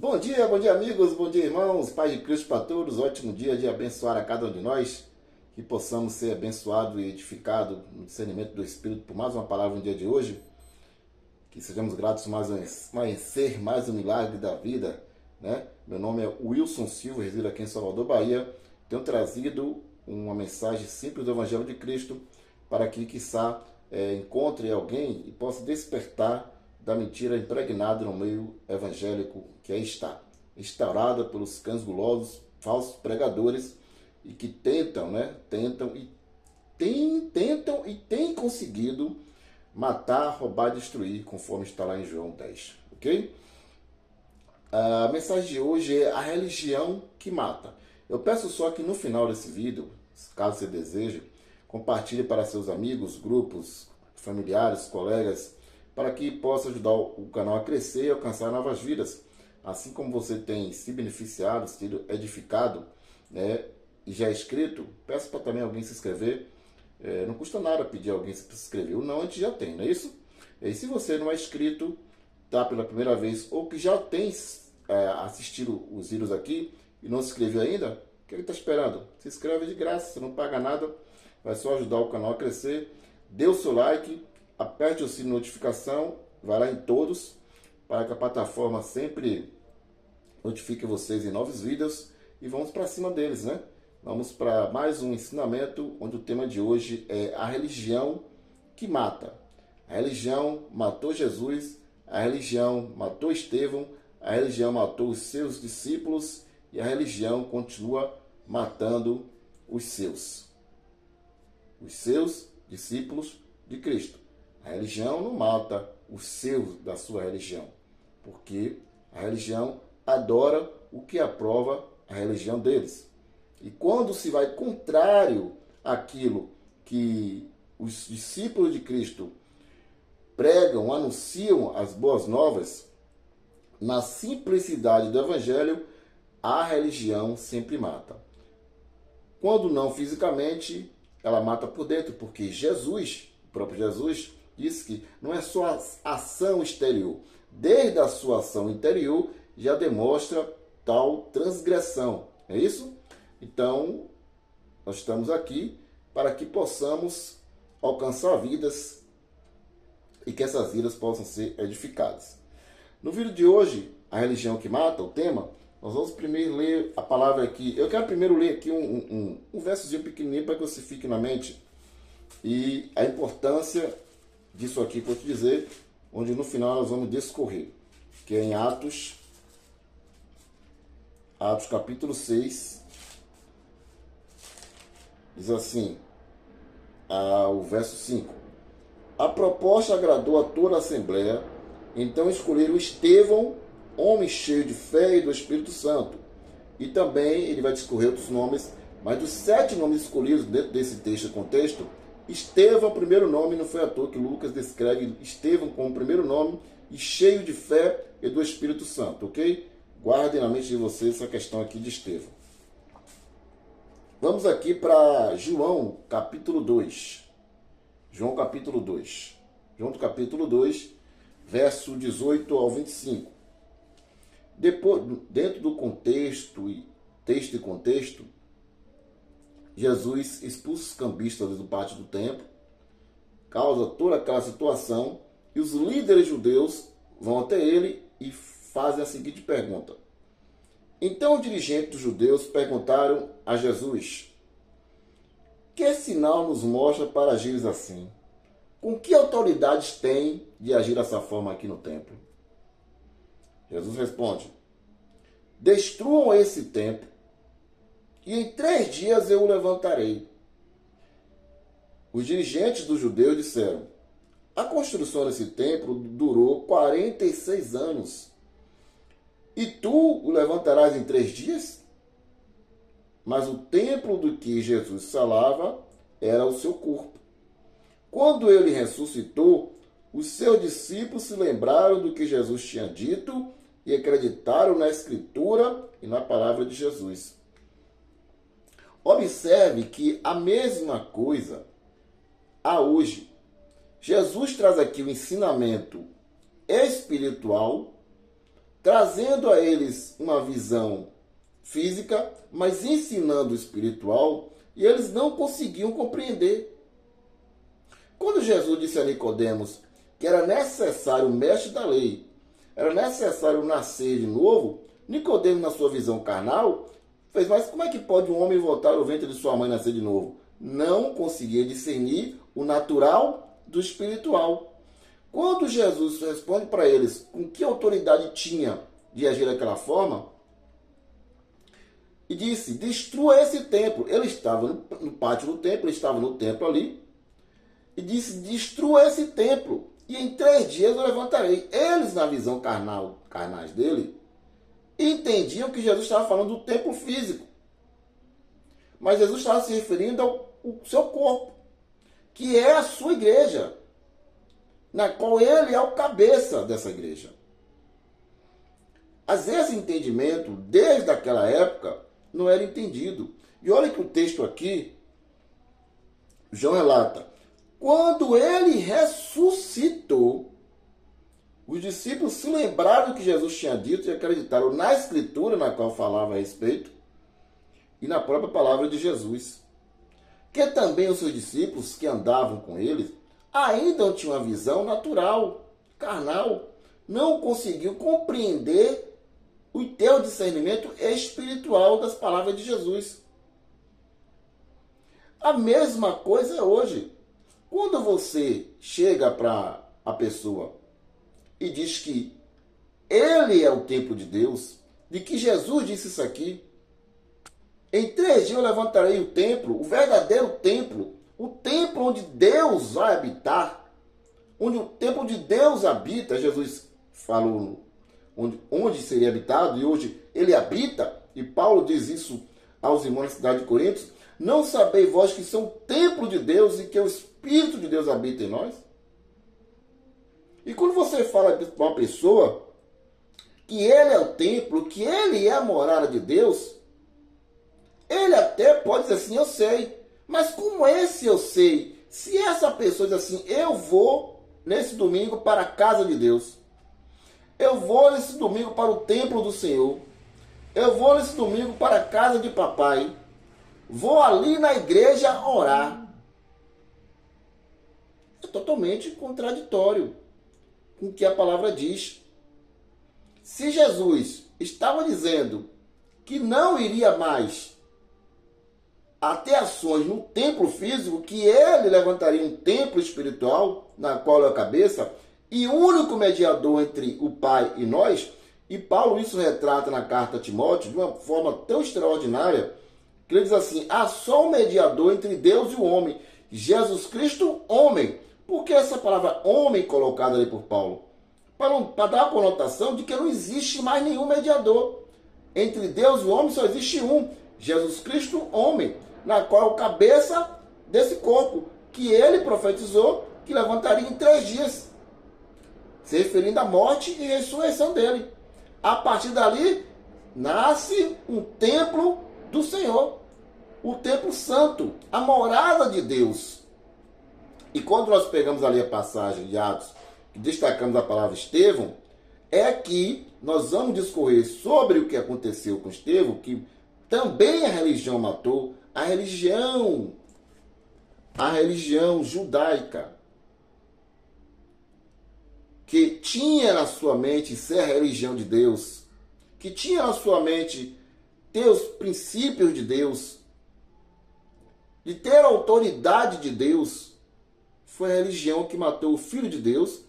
Bom dia amigos, bom dia irmãos, Paz de Cristo para todos, ótimo dia de abençoar a cada um de nós, que possamos ser abençoados e edificados no discernimento do Espírito por mais uma palavra no dia de hoje, que sejamos gratos mais um milagre da vida, né? Meu nome é Wilson Silva, resido aqui em Salvador, Bahia, tenho trazido uma mensagem simples do Evangelho de Cristo para que, quiçá, encontre alguém e possa despertar da mentira impregnada no meio evangélico que aí está, instaurada pelos cães gulosos, falsos pregadores e que tentam e têm conseguido matar, roubar e destruir, conforme está lá em João 10, ok? A mensagem de hoje é a religião que mata. Eu peço só que no final desse vídeo, caso você deseje, compartilhe para seus amigos, grupos, familiares, colegas, para que possa ajudar o canal a crescer e alcançar novas vidas. Assim como você tem se beneficiado, sido edificado, né, e já é inscrito, peço para também alguém se inscrever. Não custa nada pedir alguém se inscrever. O não a gente já tem, não é isso? E se você não é inscrito, tá pela primeira vez, ou que já tem assistido os vídeos aqui e não se inscreveu ainda, o que ele está esperando? Se inscreve de graça, você não paga nada, vai só ajudar o canal a crescer. Dê o seu like, aperte o sino de notificação, vai lá em todos, para que a plataforma sempre notifique vocês em novos vídeos e vamos para cima deles, né? Vamos para mais um ensinamento, onde o tema de hoje é a religião que mata. A religião matou Jesus, a religião matou Estevão, a religião matou os seus discípulos e a religião continua matando os seus discípulos de Cristo. A religião não mata os seus da sua religião, porque a religião adora o que aprova a religião deles. E quando se vai contrário àquilo que os discípulos de Cristo pregam, anunciam as boas novas, na simplicidade do Evangelho, a religião sempre mata. Quando não fisicamente, ela mata por dentro, porque Jesus, o próprio Jesus, disse que não é só a ação exterior. Desde a sua ação interior, já demonstra tal transgressão. É isso? Então, nós estamos aqui para que possamos alcançar vidas e que essas vidas possam ser edificadas. No vídeo de hoje, a religião que mata, o tema, nós vamos primeiro ler a palavra aqui. Eu quero primeiro ler aqui um versozinho pequenininho para que você fique na mente e a importância disso aqui que eu vou te dizer, onde no final nós vamos discorrer, que é em Atos capítulo 6, diz assim, o verso 5. A proposta agradou a toda a Assembleia, então escolheram Estevão, homem cheio de fé e do Espírito Santo. E também ele vai discorrer outros nomes, mas dos 7 nomes escolhidos dentro desse contexto, Estevão, primeiro nome, não foi à toa que Lucas descreve Estevão como primeiro nome e cheio de fé e do Espírito Santo, ok? Guardem na mente de vocês essa questão aqui de Estevão. Vamos aqui para João capítulo 2. João capítulo 2. João capítulo 2, verso 18 ao 25. Depois, dentro do contexto e contexto, Jesus expulsa os cambistas do pátio do templo, causa toda aquela situação, e os líderes judeus vão até ele e fazem a seguinte pergunta. Então os dirigentes dos judeus perguntaram a Jesus, que sinal nos mostra para agires assim? Com que autoridades tem de agir dessa forma aqui no templo? Jesus responde, destruam esse templo, e em 3 dias eu o levantarei. Os dirigentes dos judeus disseram, a construção desse templo durou 46 anos, e tu o levantarás em 3 dias? Mas o templo do que Jesus falava era o seu corpo. Quando ele ressuscitou, os seus discípulos se lembraram do que Jesus tinha dito e acreditaram na Escritura e na palavra de Jesus. Observe que a mesma coisa há hoje. Jesus traz aqui o ensinamento espiritual trazendo a eles uma visão física, mas ensinando o espiritual, e eles não conseguiam compreender. Quando Jesus disse a Nicodemos que era necessário o mestre da lei, era necessário nascer de novo, Nicodemos, na sua visão carnal, fez, mas como é que pode um homem voltar ao ventre de sua mãe e nascer de novo? Não conseguia discernir o natural do espiritual. Quando Jesus responde para eles com que autoridade tinha de agir daquela forma, e disse, destrua esse templo. Ele estava no pátio do templo, ele estava no templo ali, e disse, destrua esse templo, e em 3 dias eu levantarei. Eles, na visão carnais dele, entendiam que Jesus estava falando do templo físico. Mas Jesus estava se referindo ao seu corpo, que é a sua igreja, na qual ele é o cabeça dessa igreja. Mas esse entendimento, desde aquela época, não era entendido. E olha que o texto aqui, João relata, quando ele ressuscitou, os discípulos se lembraram do que Jesus tinha dito e acreditaram na escritura na qual falava a respeito e na própria palavra de Jesus. Que também os seus discípulos que andavam com eles ainda não tinham uma visão natural, carnal, não conseguiam compreender o teu discernimento espiritual das palavras de Jesus. A mesma coisa é hoje. Quando você chega para a pessoa e diz que ele é o templo de Deus, de que Jesus disse isso aqui, em 3 dias eu levantarei o templo, o verdadeiro templo, o templo onde Deus vai habitar, onde o templo de Deus habita, Jesus falou onde seria habitado, e hoje ele habita, e Paulo diz isso aos irmãos da cidade de Corinto, não sabeis vós que são o templo de Deus e que o Espírito de Deus habita em nós? E quando você fala para uma pessoa que ele é o templo, que ele é a morada de Deus, ele até pode dizer assim, eu sei, mas como esse eu sei? Se essa pessoa diz assim, eu vou nesse domingo para a casa de Deus, eu vou nesse domingo para o templo do Senhor, eu vou nesse domingo para a casa de papai, vou ali na igreja orar. É totalmente contraditório com o que a palavra diz. Se Jesus estava dizendo que não iria mais a ter ações no templo físico, que ele levantaria um templo espiritual, na qual é a cabeça, e único mediador entre o Pai e nós, e Paulo isso retrata na carta a Timóteo de uma forma tão extraordinária, que ele diz assim, há só um mediador entre Deus e o homem, Jesus Cristo, homem. Por que essa palavra homem colocada ali por Paulo? Para dar a conotação de que não existe mais nenhum mediador. Entre Deus e o homem só existe um, Jesus Cristo, homem, na qual é o cabeça desse corpo, que ele profetizou que levantaria em 3 dias, se referindo à morte e ressurreição dele. A partir dali, nasce um templo do Senhor, o templo santo, a morada de Deus. E quando nós pegamos ali a passagem de Atos, que destacamos a palavra Estevão, é que nós vamos discorrer sobre o que aconteceu com Estevão, que também a religião matou, a religião judaica, que tinha na sua mente ser a religião de Deus, que tinha na sua mente ter os princípios de Deus, de ter a autoridade de Deus, foi a religião que matou o Filho de Deus,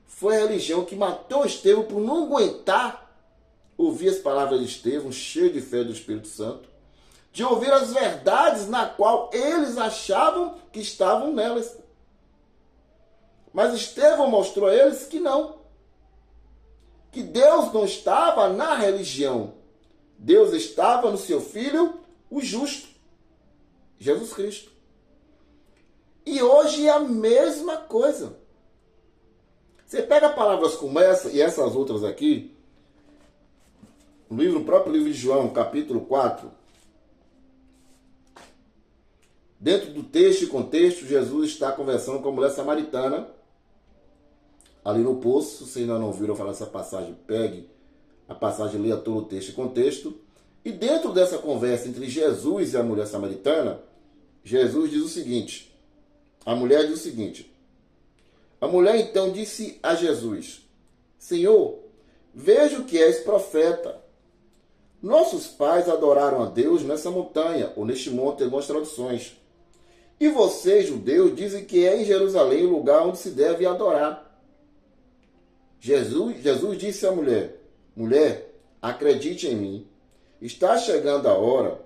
foi a religião que matou Estevão por não aguentar ouvir as palavras de Estevão, cheio de fé do Espírito Santo, de ouvir as verdades na qual eles achavam que estavam nelas. Mas Estevão mostrou a eles que não. Que Deus não estava na religião. Deus estava no seu Filho, o justo, Jesus Cristo. E hoje é a mesma coisa. Você pega palavras como essa e essas outras aqui, no próprio livro de João, capítulo 4, dentro do texto e contexto, Jesus está conversando com a mulher samaritana, ali no poço. Se ainda não viram falar essa passagem, pegue a passagem, leia todo o texto e contexto. E dentro dessa conversa entre Jesus e a mulher samaritana, Jesus diz o seguinte, a mulher diz o seguinte, a mulher então disse a Jesus, Senhor, vejo que és profeta. Nossos pais adoraram a Deus nessa montanha, ou neste monte, em algumas traduções. E vocês, judeus, dizem que é em Jerusalém o lugar onde se deve adorar. Jesus disse à mulher, mulher, acredite em mim, está chegando a hora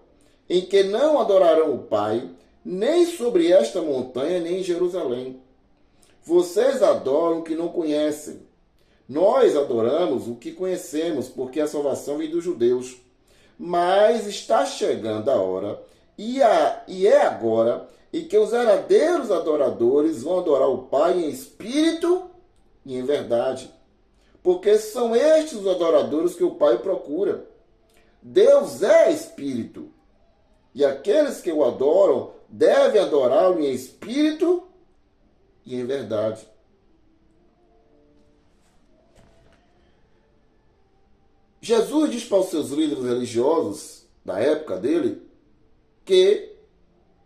em que não adorarão o Pai, nem sobre esta montanha, nem em Jerusalém. Vocês adoram o que não conhecem. Nós adoramos o que conhecemos, porque a salvação vem dos judeus. Mas está chegando a hora, e é agora, em que os verdadeiros adoradores vão adorar o Pai em espírito e em verdade. Porque são estes os adoradores que o Pai procura. Deus é espírito, e aqueles que o adoram devem adorá-lo em espírito e em verdade. Jesus diz para os seus líderes religiosos da época dele que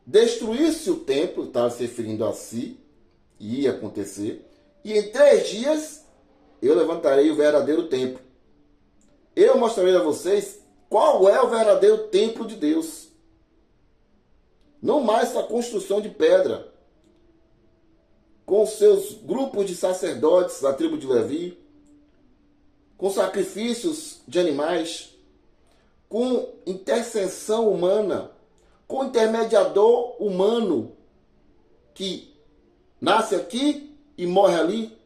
destruísse o templo, estava se referindo a si, ia acontecer, e em 3 dias eu levantarei o verdadeiro templo. Eu mostrarei a vocês qual é o verdadeiro templo de Deus. Não mais essa construção de pedra, com seus grupos de sacerdotes da tribo de Levi, com sacrifícios de animais, com intercessão humana, com intermediador humano que nasce aqui e morre ali.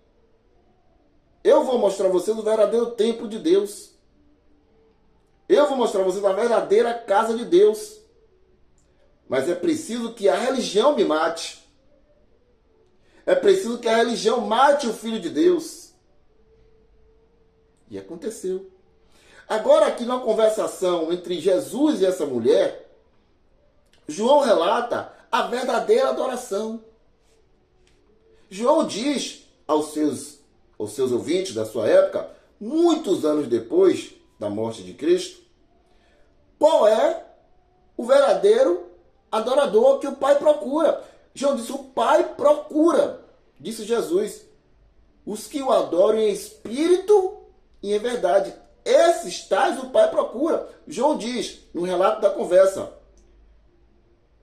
Eu vou mostrar a vocês o verdadeiro templo de Deus. Eu vou mostrar a vocês a verdadeira casa de Deus. Mas é preciso que a religião me mate. É preciso que a religião mate o Filho de Deus. E aconteceu. Agora, aqui na conversação entre Jesus e essa mulher, João relata a verdadeira adoração. João diz aos seus ouvintes da sua época, muitos anos depois da morte de Cristo, qual é o verdadeiro adorador que o Pai procura. João disse, o Pai procura, disse Jesus, os que o adoram em espírito e em verdade. Esses tais o Pai procura. João diz, no relato da conversa,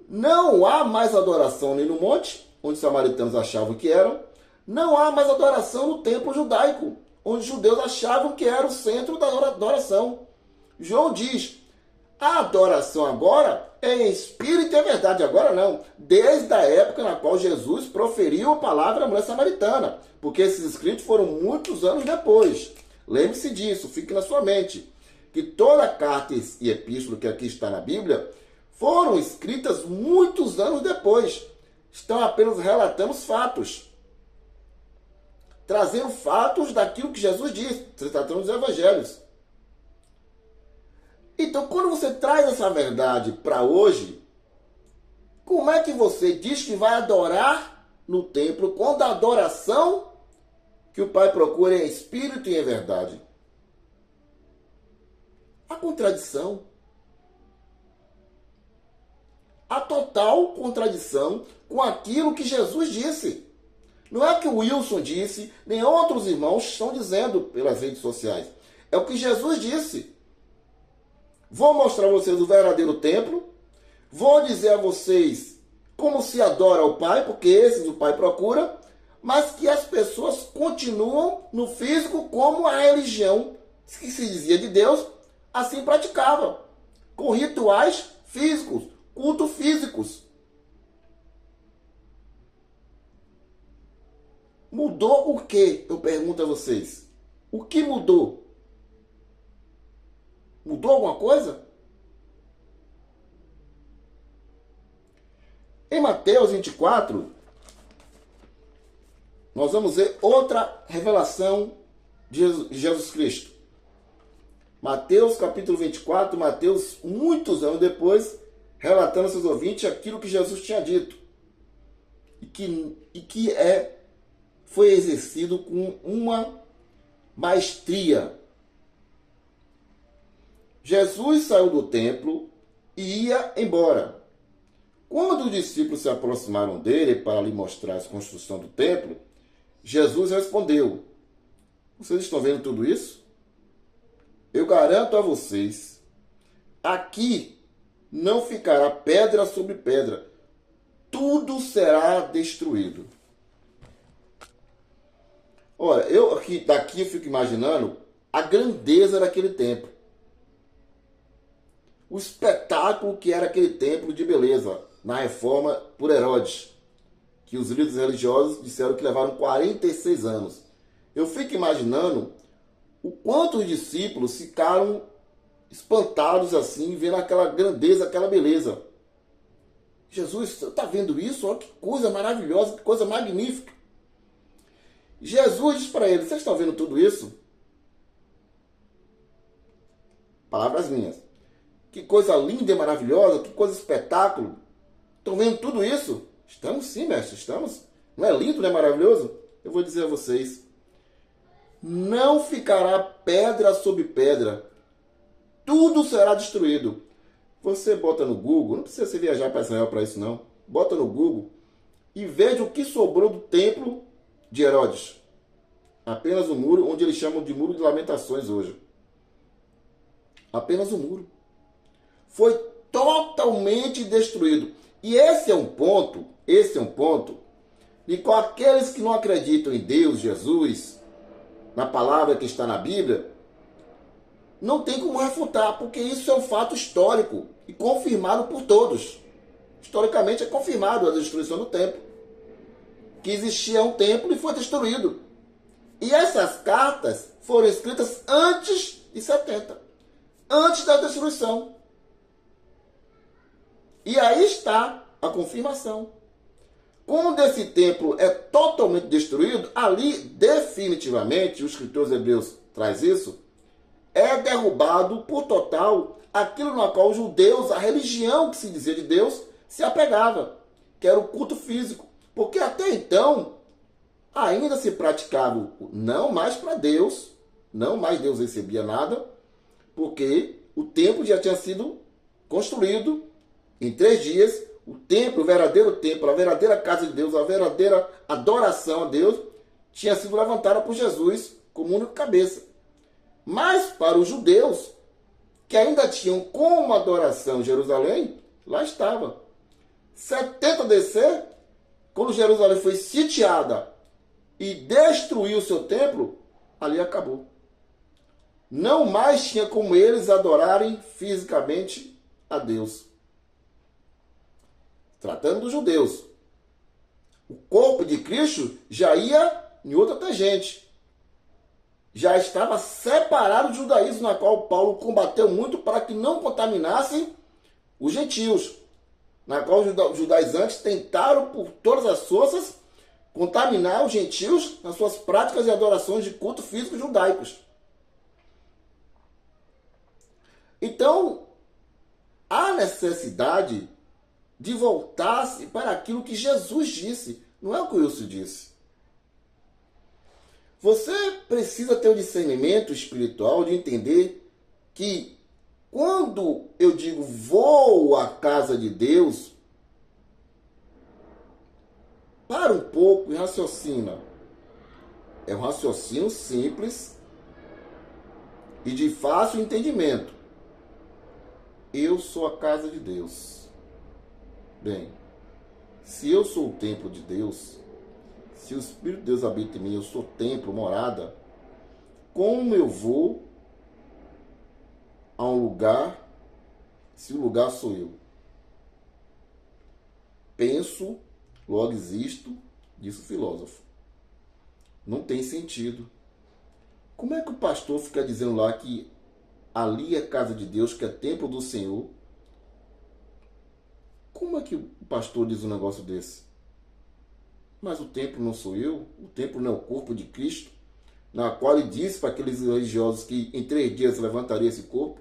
não há mais adoração nem no monte, onde os samaritanos achavam que eram, não há mais adoração no templo judaico, onde os judeus achavam que era o centro da adoração. João diz, a adoração agora é em espírito e em verdade. Agora não, desde a época na qual Jesus proferiu a palavra à mulher samaritana, porque esses escritos foram muitos anos depois. Lembre-se disso, fique na sua mente, que toda carta e epístola que aqui está na Bíblia foram escritas muitos anos depois. Estão apenas relatando os fatos. Trazendo fatos daquilo que Jesus disse, se tratando dos evangelhos. Então, quando você traz essa verdade para hoje, como é que você diz que vai adorar no templo quando a adoração que o Pai procura é em espírito e em verdade? A contradição. A total contradição com aquilo que Jesus disse. Não é o que o Wilson disse, nem outros irmãos estão dizendo pelas redes sociais. É o que Jesus disse. Vou mostrar a vocês o verdadeiro templo. Vou dizer a vocês como se adora ao Pai, porque esses o Pai procura, mas que as pessoas continuam no físico como a religião que se dizia de Deus, assim praticava, com rituais físicos, cultos físicos. Mudou o quê? Eu pergunto a vocês. O que mudou? Mudou alguma coisa? Em Mateus 24, nós vamos ver outra revelação de Jesus Cristo. Mateus capítulo 24, Mateus, muitos anos depois, relatando aos seus ouvintes aquilo que Jesus tinha dito. E que foi exercido com uma maestria, Jesus saiu do templo e ia embora. Quando os discípulos se aproximaram dele para lhe mostrar a construção do templo, Jesus respondeu: vocês estão vendo tudo isso? Eu garanto a vocês, aqui não ficará pedra sobre pedra, tudo será destruído. Olha, daqui eu fico imaginando a grandeza daquele templo. O espetáculo que era aquele templo de beleza na reforma por Herodes, que os líderes religiosos disseram que levaram 46 anos. Eu fico imaginando o quanto os discípulos ficaram espantados assim, vendo aquela grandeza, aquela beleza. Jesus, você está vendo isso? Olha que coisa maravilhosa, que coisa magnífica. Jesus diz para eles: vocês estão vendo tudo isso? Palavras minhas. Que coisa linda e maravilhosa, que coisa espetáculo. Estão vendo tudo isso? Estamos sim, mestre, estamos. Não é lindo, não é maravilhoso? Eu vou dizer a vocês: não ficará pedra sobre pedra. Tudo será destruído. Você bota no Google, não precisa você viajar para Israel para isso não. Bota no Google e veja o que sobrou do templo de Herodes. Apenas o muro, onde eles chamam de Muro de Lamentações hoje. Apenas o muro. Foi totalmente destruído. E esse é um ponto de qual aqueles que não acreditam em Deus, Jesus, na palavra que está na Bíblia, não tem como refutar, porque isso é um fato histórico e confirmado por todos. Historicamente é confirmado a destruição do templo. Que existia um templo e foi destruído. E essas cartas foram escritas antes de 70, antes da destruição. E aí está a confirmação. Quando esse templo é totalmente destruído, ali definitivamente, os escritores hebreus traz isso, é derrubado por total aquilo no qual os judeus, a religião que se dizia de Deus, se apegava, que era o culto físico. Porque até então, ainda se praticava não mais para Deus, não mais Deus recebia nada, porque o templo já tinha sido construído em 3 dias. O templo, o verdadeiro templo, a verdadeira casa de Deus, a verdadeira adoração a Deus, tinha sido levantada por Jesus como única cabeça. Mas para os judeus, que ainda tinham como adoração Jerusalém, lá estava. 70 DC, quando Jerusalém foi sitiada e destruiu o seu templo, ali acabou. Não mais tinha como eles adorarem fisicamente a Deus. Tratando dos judeus. O corpo de Cristo já ia em outra tangente. Já estava separado do judaísmo, na qual Paulo combateu muito para que não contaminassem os gentios. Na qual os judaizantes tentaram por todas as forças contaminar os gentios nas suas práticas e adorações de culto físico judaicos. Então, há necessidade de voltar-se para aquilo que Jesus disse, não é o que Wilson disse. Você precisa ter o discernimento espiritual de entender que quando eu digo vou à casa de Deus, para um pouco e raciocina. É um raciocínio simples e de fácil entendimento. Eu sou a casa de Deus. Bem, se eu sou o templo de Deus, se o Espírito de Deus habita em mim, eu sou templo, morada, como eu vou a um lugar se o lugar sou eu? Penso, logo existo, disse o filósofo. Não tem sentido. Como é que o pastor fica dizendo lá que ali é casa de Deus, que é templo do Senhor? Como é que o pastor diz um negócio desse? Mas o templo não sou eu, o templo não é o corpo de Cristo, na qual ele disse para aqueles religiosos que em 3 dias levantaria esse corpo.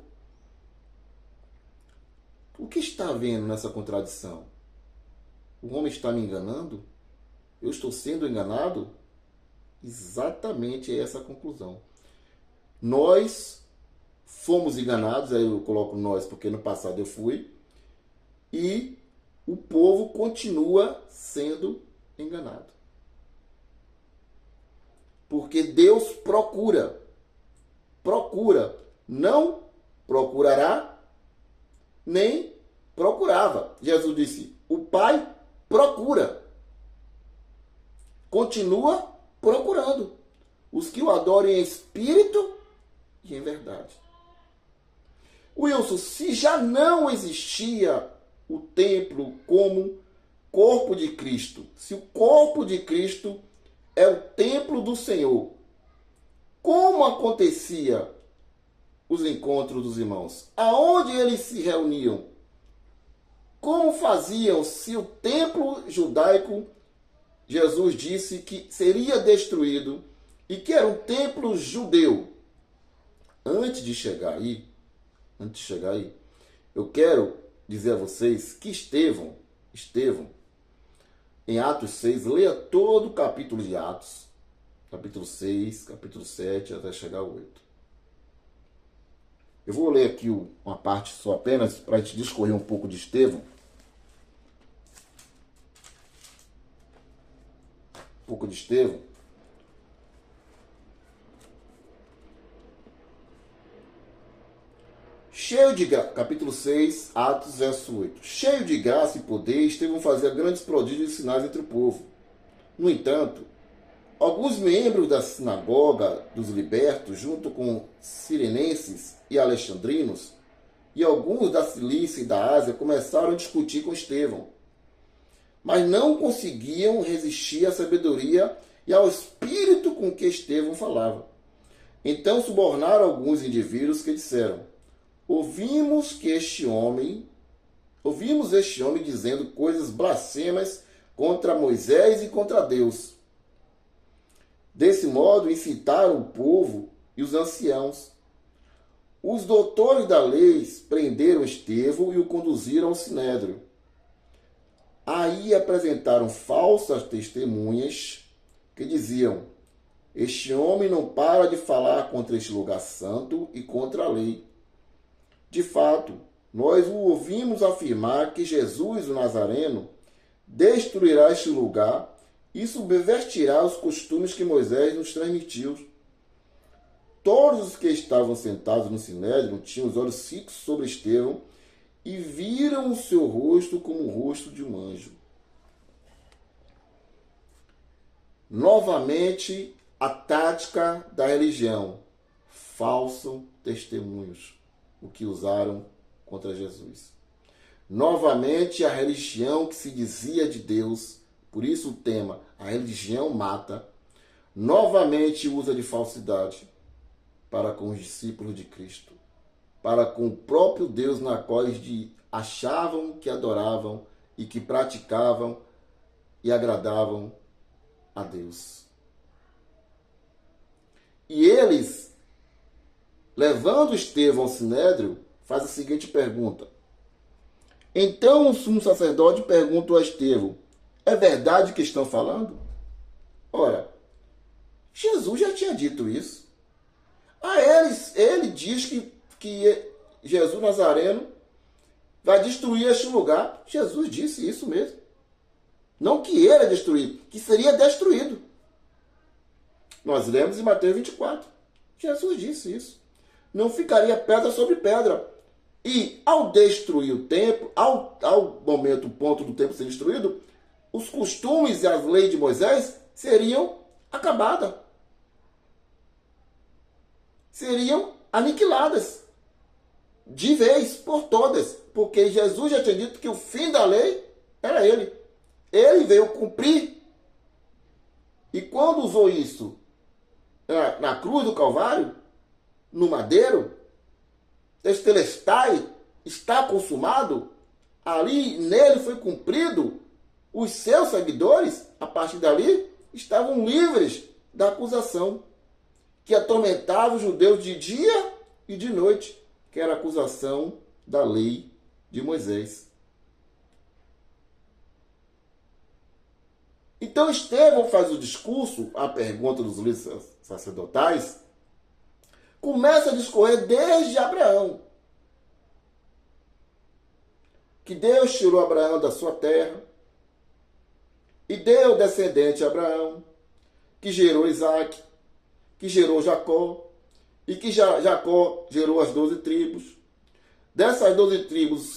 O que está havendo nessa contradição? O homem está me enganando? Eu estou sendo enganado? Exatamente essa a conclusão. Nós fomos enganados, aí eu coloco nós porque no passado eu fui, e o povo continua sendo enganado. Porque Deus procura, não procurará, nem procurava. Jesus disse, o Pai procura, continua procurando os que o adorem em espírito e em verdade. Wilson, se já não existia o templo como corpo de Cristo, se o corpo de Cristo é o templo do Senhor, como acontecia os encontros dos irmãos? Aonde eles se reuniam? Como faziam se o templo judaico, Jesus disse que seria destruído e que era um templo judeu? Antes de chegar aí, eu quero dizer a vocês que Estevão, em Atos 6, leia todo o capítulo de Atos, capítulo 6, capítulo 7, até chegar ao 8. Eu vou ler aqui uma parte só apenas para a gente discorrer um pouco de Estevão. Capítulo 6, Atos, verso 8. Cheio de graça e poder, Estevão fazia grandes prodígios e sinais entre o povo. No entanto, alguns membros da sinagoga dos libertos, junto com sirenenses e alexandrinos, e alguns da Cilícia e da Ásia, começaram a discutir com Estevão, mas não conseguiam resistir à sabedoria e ao espírito com que Estevão falava. Então subornaram alguns indivíduos que disseram, Ouvimos este homem dizendo coisas blasfemas contra Moisés e contra Deus. Desse modo, incitaram o povo e os anciãos. Os doutores da lei prenderam Estevão e o conduziram ao sinédrio. Aí apresentaram falsas testemunhas que diziam, este homem não para de falar contra este lugar santo e contra a lei. De fato, nós o ouvimos afirmar que Jesus, o Nazareno, destruirá este lugar e subvertirá os costumes que Moisés nos transmitiu. Todos os que estavam sentados no sinédrio tinham os olhos fixos sobre Estevão e viram o seu rosto como o rosto de um anjo. Novamente, a tática da religião. Falsos testemunhos. O que usaram contra Jesus. Novamente, a religião que se dizia de Deus, por isso o tema, a religião mata, novamente usa de falsidade para com os discípulos de Cristo, para com o próprio Deus na qual eles achavam que adoravam e que praticavam e agradavam a Deus. E eles, levando Estevão ao sinédrio, faz a seguinte pergunta. Então o sumo sacerdote pergunta a Estevão, é verdade que estão falando? Ora, Jesus já tinha dito isso. Ele diz que Jesus Nazareno vai destruir este lugar. Jesus disse isso mesmo. Não que ele ia destruir, que seria destruído. Nós lemos em Mateus 24. Jesus disse isso. Não ficaria pedra sobre pedra. E ao destruir o templo, ao momento, o ponto do templo ser destruído, os costumes e as leis de Moisés seriam acabadas. Seriam aniquiladas. De vez por todas. Porque Jesus já tinha dito que o fim da lei era ele. Ele veio cumprir. E quando usou isso na cruz do Calvário, no madeiro, Tetelestai, está consumado, ali nele foi cumprido, os seus seguidores, a partir dali, estavam livres da acusação que atormentava os judeus de dia e de noite, que era a acusação da lei de Moisés. Então Estevão faz o discurso, a pergunta dos líderes sacerdotais, começa a discorrer desde Abraão. Que Deus tirou Abraão da sua terra e deu descendente a Abraão, que gerou Isaac, que gerou Jacó, e que Jacó gerou as 12 tribos. Dessas 12 tribos,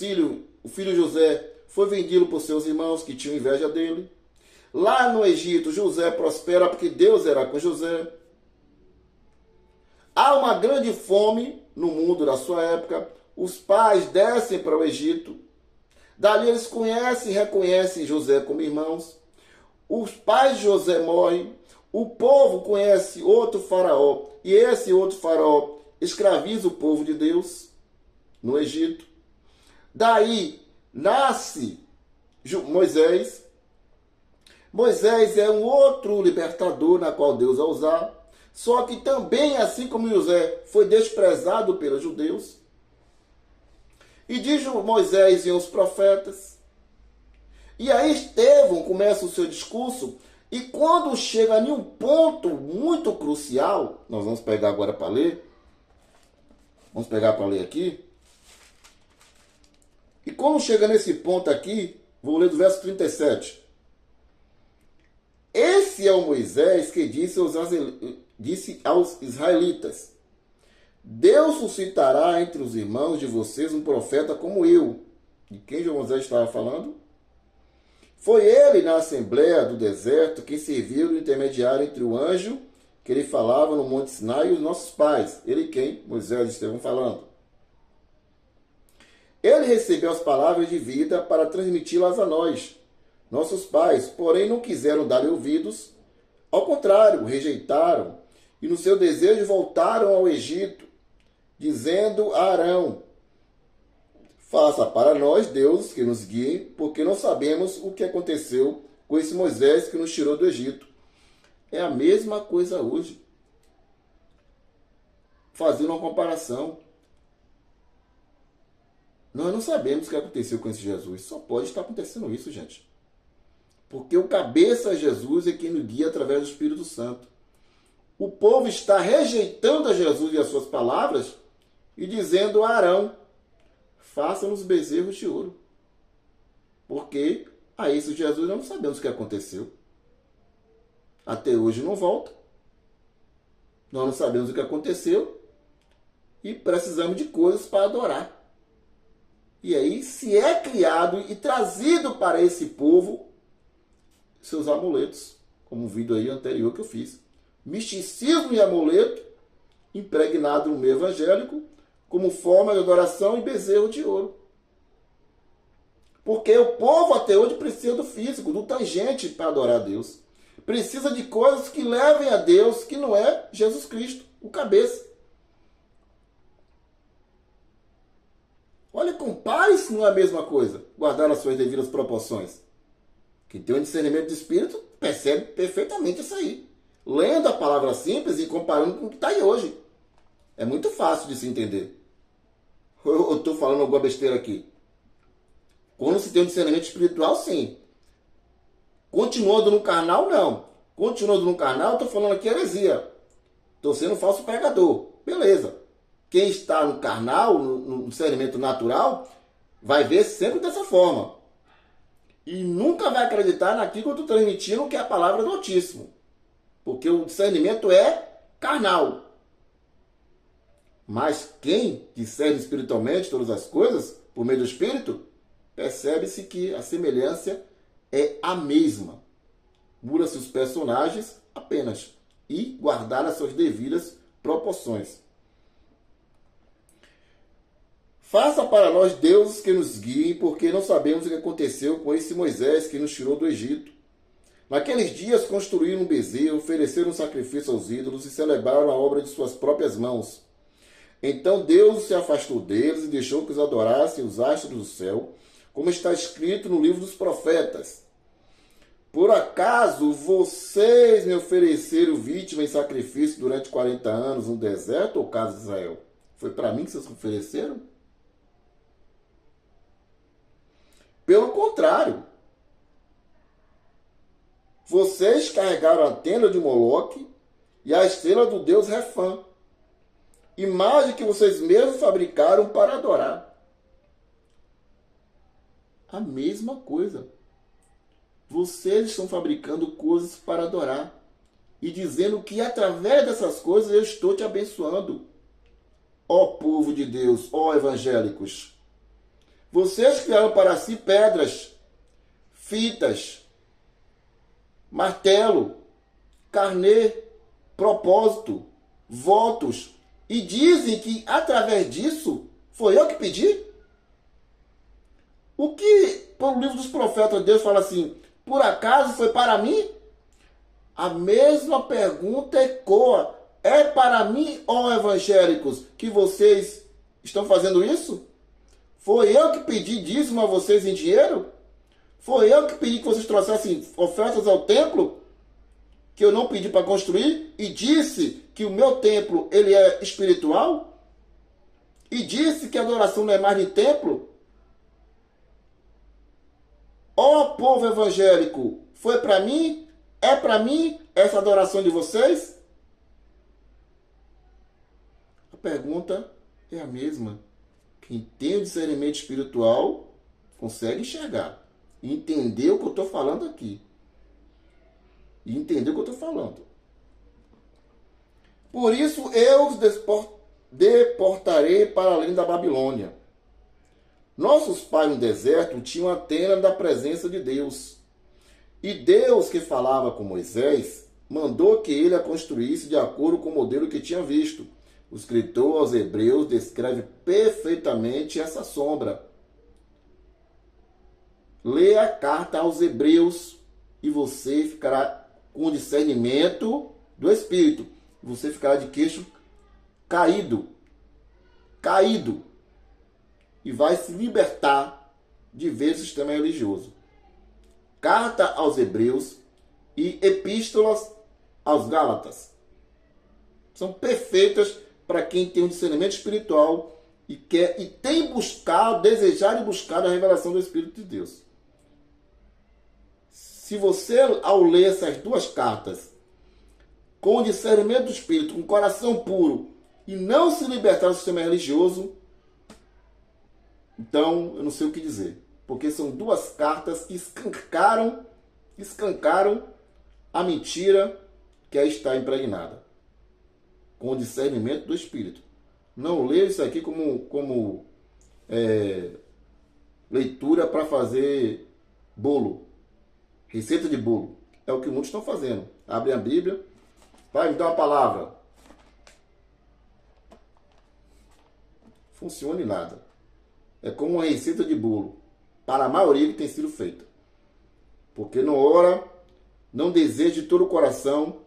o filho José foi vendido por seus irmãos que tinham inveja dele. Lá no Egito, José prospera porque Deus era com José. Há uma grande fome no mundo da sua época. Os pais descem para o Egito. Dali eles conhecem e reconhecem José como irmãos. Os pais de José morrem. O povo conhece outro faraó. E esse outro faraó escraviza o povo de Deus no Egito. Daí nasce Moisés. Moisés é um outro libertador na qual Deus vai usar. Só que também, assim como José, foi desprezado pelos judeus. E diz Moisés e os profetas. E aí Estevão começa o seu discurso. E quando chega em um ponto muito crucial, nós vamos pegar agora para ler. Vamos pegar para ler aqui. E quando chega nesse ponto aqui, vou ler do verso 37. Esse é o Moisés que disse aos israelitas: Deus suscitará entre os irmãos de vocês um profeta como eu. De quem Moisés estava falando? Foi ele na assembleia do deserto quem serviu de intermediário entre o anjo que ele falava no Monte Sinai e os nossos pais. Ele quem? Moisés estavam falando. Ele recebeu as palavras de vida para transmiti-las a nós, nossos pais, porém não quiseram dar-lhe ouvidos. Ao contrário, rejeitaram e no seu desejo voltaram ao Egito, dizendo a Arão: faça para nós deuses que nos guiem, porque não sabemos o que aconteceu com esse Moisés que nos tirou do Egito. É a mesma coisa hoje. Fazendo uma comparação. Nós não sabemos o que aconteceu com esse Jesus. Só pode estar acontecendo isso, gente. Porque o cabeça Jesus é quem nos guia através do Espírito Santo. O povo está rejeitando a Jesus e as suas palavras e dizendo a Arão: faça-nos bezerros de ouro. Porque a esse Jesus nós não sabemos o que aconteceu. Até hoje não volta. Nós não sabemos o que aconteceu e precisamos de coisas para adorar. E aí se é criado e trazido para esse povo seus amuletos, como o vídeo aí anterior que eu fiz. Misticismo e amuleto impregnado no meio evangélico como forma de adoração e bezerro de ouro. Porque o povo até hoje precisa do físico, do tangente para adorar a Deus. Precisa de coisas que levem a Deus, que não é Jesus Cristo, o cabeça. Olha, compare se não é a mesma coisa. Guardar as suas devidas proporções. Quem tem um discernimento de espírito percebe perfeitamente isso aí. Lendo a palavra simples e comparando com o que está aí hoje. É muito fácil de se entender. Eu estou falando alguma besteira aqui. Quando se tem um discernimento espiritual, sim. Continuando no carnal, não. Continuando no carnal, estou falando aqui heresia. Estou sendo falso pregador. Beleza. Quem está no carnal, no discernimento natural, vai ver sempre dessa forma. E nunca vai acreditar naquilo que eu estou transmitindo, que é a palavra do Altíssimo. Porque o discernimento é carnal. Mas quem discerne espiritualmente todas as coisas, por meio do Espírito, percebe-se que a semelhança é a mesma. Muda-se os personagens apenas. E guardar as suas devidas proporções. Faça para nós deuses que nos guiem, porque não sabemos o que aconteceu com esse Moisés que nos tirou do Egito. Naqueles dias construíram um bezerro, ofereceram um sacrifício aos ídolos e celebraram a obra de suas próprias mãos. Então Deus se afastou deles e deixou que os adorassem os astros do céu, como está escrito no livro dos profetas. Por acaso vocês me ofereceram vítima em sacrifício durante 40 anos no deserto, ou casa de Israel? Foi para mim que vocês ofereceram? Pelo contrário, vocês carregaram a tenda de Moloque e a estrela do deus Refã. imagem que vocês mesmos fabricaram para adorar. A mesma coisa. Vocês estão fabricando coisas para adorar e dizendo que através dessas coisas eu estou te abençoando. Ó povo de Deus, ó evangélicos, vocês criaram para si pedras, fitas, martelo, carnê, propósito, votos, e dizem que através disso foi eu que pedi? O que, pelo livro dos profetas, Deus fala assim, por acaso foi para mim? A mesma pergunta ecoa. É para mim, ó evangélicos, que vocês estão fazendo isso? Foi eu que pedi dízimo a vocês em dinheiro? Foi eu que pedi que vocês trouxessem ofertas ao templo? Que eu não pedi para construir? E disse que o meu templo ele é espiritual? E disse que a adoração não é mais de templo? Ó povo evangélico, foi para mim? É para mim essa adoração de vocês? A pergunta é a mesma. Quem tem o discernimento espiritual consegue enxergar e entender o que eu estou falando aqui. E entender o que eu estou falando. Por isso eu os deportarei para além da Babilônia. Nossos pais no deserto tinham a tenda da presença de Deus. E Deus, que falava com Moisés, mandou que ele a construísse de acordo com o modelo que tinha visto. O escritor aos Hebreus descreve perfeitamente essa sombra. Leia a carta aos Hebreus e você ficará com discernimento do Espírito. Você ficará de queixo caído. Caído. E vai se libertar de ver o sistema religioso. Carta aos Hebreus e epístolas aos Gálatas. São perfeitas para quem tem um discernimento espiritual e quer e tem buscado, desejado e buscado a revelação do Espírito de Deus. Se você, ao ler essas duas cartas, com o discernimento do Espírito, com o coração puro, e não se libertar do sistema religioso, então eu não sei o que dizer. Porque são duas cartas que escancaram a mentira que aí está impregnada. Com o discernimento do Espírito. Não leia isso aqui como leitura para fazer bolo. Receita de bolo. É o que muitos estão fazendo. Abrem a Bíblia. Vai, me dá uma palavra. Funciona em nada. É como uma receita de bolo. Para a maioria que tem sido feita. Porque não ora, não deseja de todo o coração.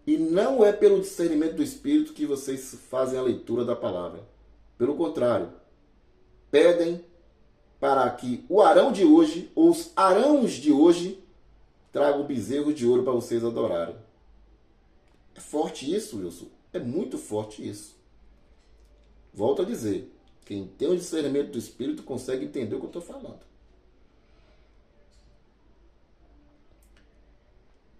E não é pelo discernimento do Espírito que vocês fazem a leitura da palavra. Pelo contrário. Pedem para que o Arão de hoje, ou os Arãos de hoje, tragam o bezerro de ouro para vocês adorarem. É forte isso, Wilson. É muito forte isso. Volto a dizer. Quem tem o discernimento do Espírito consegue entender o que eu estou falando.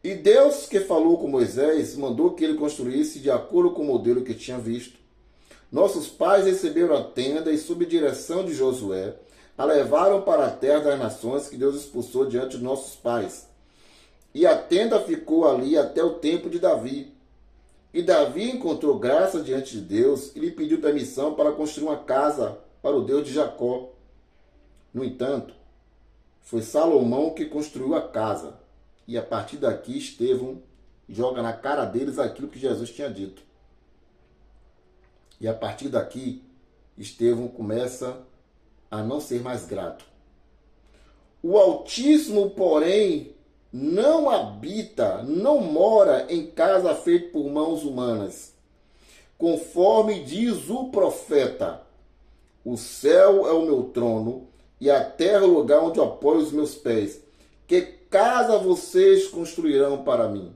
E Deus, que falou com Moisés, mandou que ele construísse de acordo com o modelo que tinha visto. Nossos pais receberam a tenda e, sob direção de Josué, a levaram para a terra das nações que Deus expulsou diante de nossos pais. E a tenda ficou ali até o tempo de Davi. E Davi encontrou graça diante de Deus e lhe pediu permissão para construir uma casa para o Deus de Jacó. No entanto, foi Salomão que construiu a casa. E a partir daqui, Estevão joga na cara deles aquilo que Jesus tinha dito. E a partir daqui, Estevão começa a não ser mais grato. O Altíssimo, porém, não habita, não mora em casa feita por mãos humanas. Conforme diz o profeta, o céu é o meu trono e a terra é o lugar onde eu apoio os meus pés. Que casa vocês construirão para mim?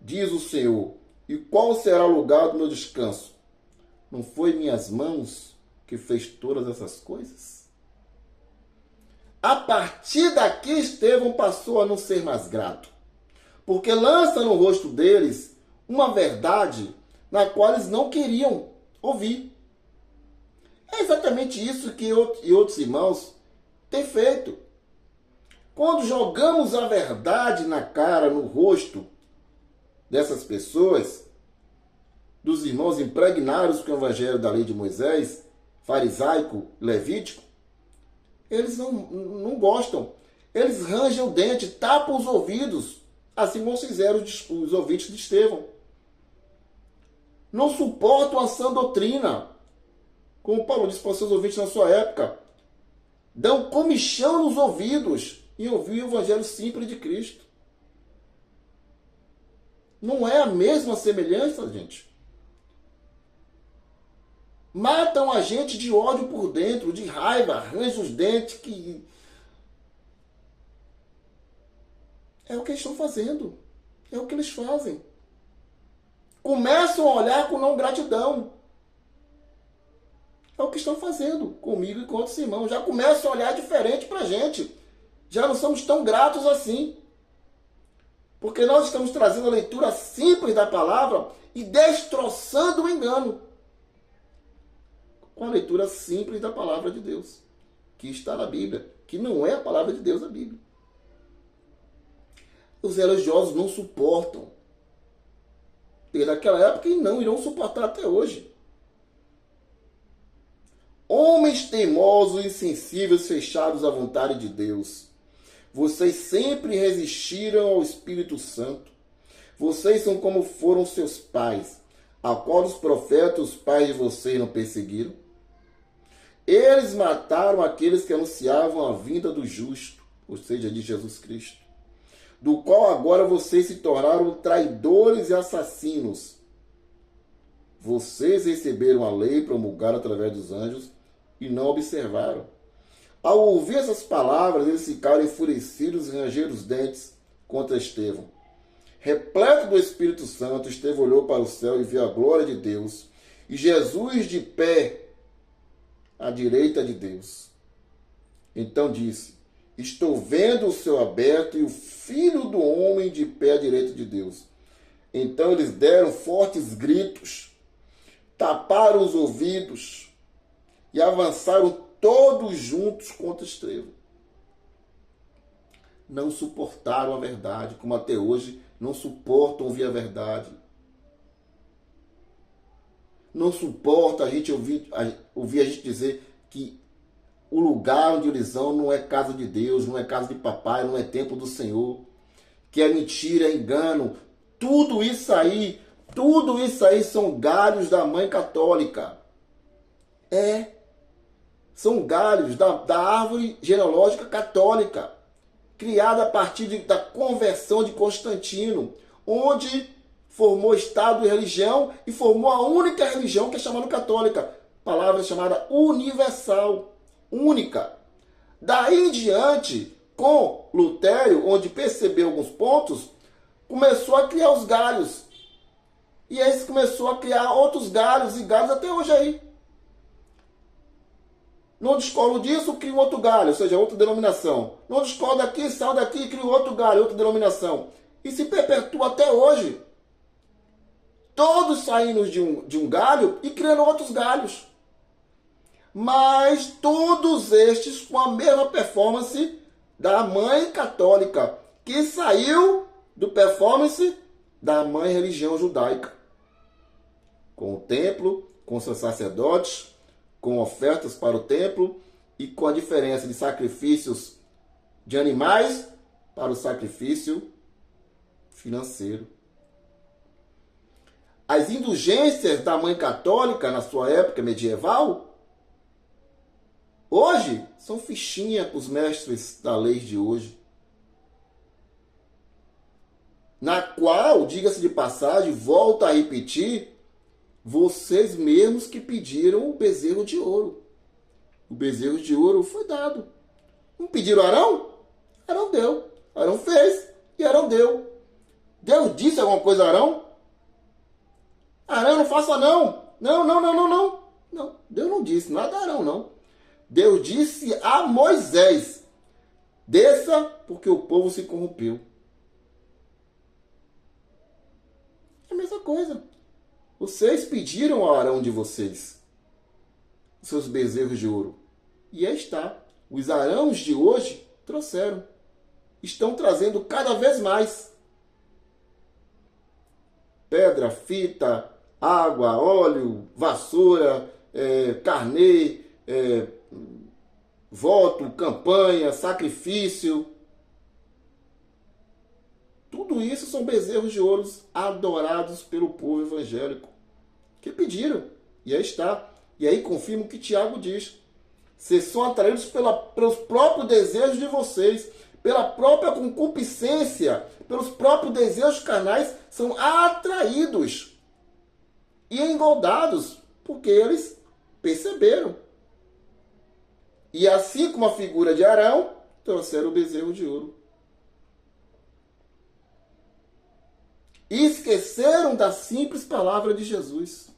Diz o Senhor. E qual será o lugar do meu descanso? Não foi minhas mãos que fez todas essas coisas? A partir daqui, Estevão passou a não ser mais grato. Porque lança no rosto deles uma verdade na qual eles não queriam ouvir. É exatamente isso que eu e outros irmãos têm feito. Quando jogamos a verdade na cara, no rosto dessas pessoas, dos irmãos impregnados com o evangelho da lei de Moisés, farisaico, levítico, eles não gostam. Eles rangem o dente, tapam os ouvidos, assim como fizeram os ouvintes de Estevão. Não suportam a sã doutrina, como Paulo disse para os seus ouvintes na sua época. Dão comichão nos ouvidos em ouvir o evangelho simples de Cristo. Não é a mesma semelhança, gente? Matam a gente de ódio por dentro, de raiva, arranjam os dentes, que é o que eles estão fazendo. É o que eles fazem. Começam a olhar com não gratidão. É o que estão fazendo comigo e com outros irmãos. Já começam a olhar diferente para a gente. Já não somos tão gratos assim. Porque nós estamos trazendo a leitura simples da palavra e destroçando o engano com a leitura simples da palavra de Deus, que está na Bíblia, que não é a palavra de Deus, a Bíblia. Os religiosos não suportam, desde aquela época, e não irão suportar até hoje. Homens teimosos, insensíveis, fechados à vontade de Deus. Vocês sempre resistiram ao Espírito Santo. Vocês são como foram seus pais, a qual os profetas, os pais de vocês, não perseguiram. Eles mataram aqueles que anunciavam a vinda do justo, ou seja, de Jesus Cristo, do qual agora vocês se tornaram traidores e assassinos. Vocês receberam a lei promulgada através dos anjos e não observaram. Ao ouvir essas palavras, eles ficaram enfurecidos e rangeram os dentes contra Estevão. Repleto do Espírito Santo, Estevão olhou para o céu e viu a glória de Deus e Jesus de pé à direita de Deus. Então disse: estou vendo o céu aberto e o Filho do Homem de pé à direita de Deus. Então eles deram fortes gritos, taparam os ouvidos e avançaram todos juntos contra Estevão. Não suportaram a verdade, como até hoje não suportam ouvir a verdade. Não suporta a gente ouvir a gente dizer que o lugar onde eles vão não é casa de Deus, não é casa de papai, não é templo do Senhor, que é mentira, é engano. Tudo isso aí são galhos da mãe católica. São galhos da árvore genealógica católica, criada a partir da conversão de Constantino, onde formou Estado e religião e formou a única religião que é chamada católica, palavra chamada universal, única. Daí em diante, com Lutero, onde percebeu alguns pontos, começou a criar os galhos. E aí começou a criar outros galhos e galhos até hoje aí. Não discordo disso, cria um outro galho, ou seja, outra denominação. Não discordo daqui, sai daqui e cria outro galho, outra denominação. E se perpetua até hoje. Todos saindo de um galho e criando outros galhos. Mas todos estes com a mesma performance da mãe católica, que saiu do performance da mãe religião judaica. Com o templo, com seus sacerdotes, com ofertas para o templo e com a diferença de sacrifícios de animais para o sacrifício financeiro. As indulgências da mãe católica na sua época medieval, hoje, são fichinha para os mestres da lei de hoje. Na qual, diga-se de passagem, volto a repetir, vocês mesmos que pediram o bezerro de ouro. O bezerro de ouro foi dado. Não pediram Arão? Arão deu. Arão fez e Arão deu. Deus disse alguma coisa a Arão? Arão, não faça não. Não, Deus não disse nada a Arão, não. Deus disse a Moisés: desça porque o povo se corrompeu. É a mesma coisa. Vocês pediram ao Arão de vocês seus bezerros de ouro. E aí está. Os arãos de hoje trouxeram. Estão trazendo cada vez mais. Pedra, fita, água, óleo, vassoura, carnê, voto, campanha, sacrifício. Tudo isso são bezerros de ouro adorados pelo povo evangélico. Que pediram. E aí está. E aí confirma o que Tiago diz. Vocês são atraídos pelos próprios desejos de vocês, pela própria concupiscência, pelos próprios desejos carnais, são atraídos e engordados, porque eles perceberam. E assim como a figura de Arão, trouxeram o bezerro de ouro. E esqueceram da simples palavra de Jesus.